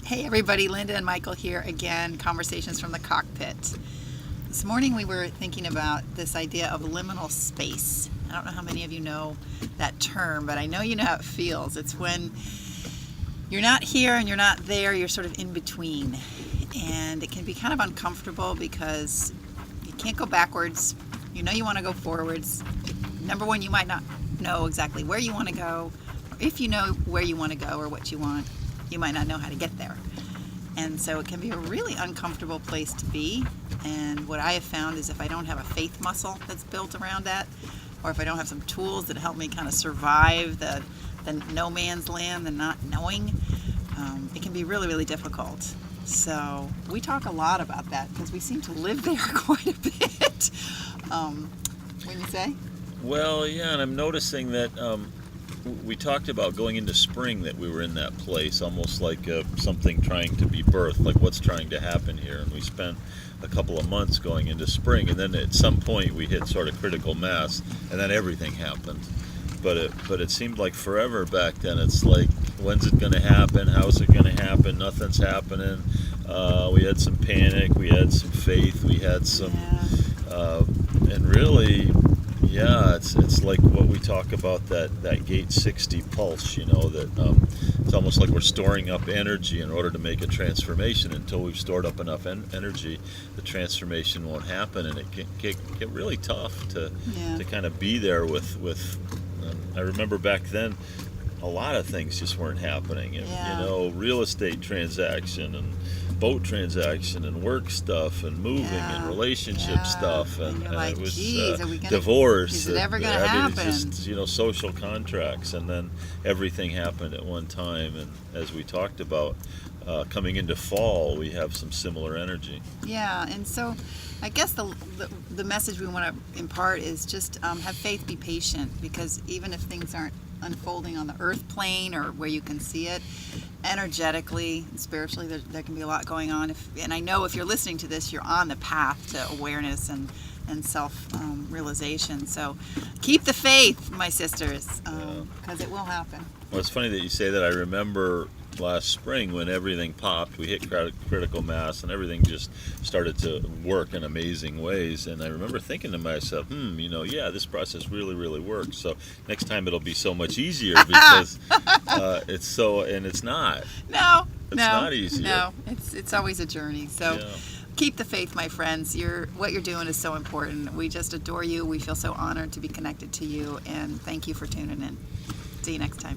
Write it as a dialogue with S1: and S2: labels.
S1: Hey everybody, Linda and Michael here again, Conversations from the Cockpit. This morning we were thinking about this idea of liminal space. I don't know how many of you know that term, but I know you know how it feels. It's when you're not here and you're not there, you're sort of in between. And it can be kind of uncomfortable because you can't go backwards. You know you want to go forwards. Number one, you might not know exactly where you want to go, or if you know where you want to go or what you want, you might not know how to get there. And so it can be a really uncomfortable place to be. And what I have found is if I don't have a faith muscle that's built around that, or if I don't have some tools that help me kind of survive the no man's land, the not knowing, it can be really, really difficult. So we talk a lot about that because we seem to live there quite a bit. Wouldn't you say?
S2: Well, yeah, and I'm noticing that we talked about going into spring, that we were in that place, almost like something trying to be birthed, like what's trying to happen here. And we spent a couple of months going into spring, and then at some point we hit sort of critical mass, and then everything happened. But it seemed like forever back then. It's like, when's it going to happen? How's it going to happen? Nothing's happening. We had some panic. We had some faith. We had some, and really. Yeah, it's like what we talk about, that gate 60 pulse, that it's almost like we're storing up energy in order to make a transformation. Until we've stored up enough energy, the transformation won't happen, and it can get really tough to kind of be there with I remember back then a lot of things just weren't happening, and real estate transaction and boat transaction and work stuff and moving and relationship stuff, and
S1: like,
S2: it was
S1: divorce. Is it ever going to happen?
S2: It's just social contracts, and then everything happened at one time. And as we talked about, coming into fall, we have some similar energy.
S1: Yeah, and so I guess the message we want to impart is just have faith, be patient, because even if things aren't unfolding on the earth plane or where you can see it, energetically and spiritually there can be a lot going on. And I know if you're listening to this, you're on the path to awareness and self realization. So keep the faith, my sisters, because it will happen.
S2: Well, it's funny that you say that. I remember last spring when everything popped, we hit critical mass, and everything just started to work in amazing ways. And I remember thinking to myself, this process really, really works. So next time it'll be so much easier, because it's not. It's not easier.
S1: No, it's always a journey. So keep the faith, my friends. What you're doing is so important. We just adore you. We feel so honored to be connected to you, and thank you for tuning in. See you next time.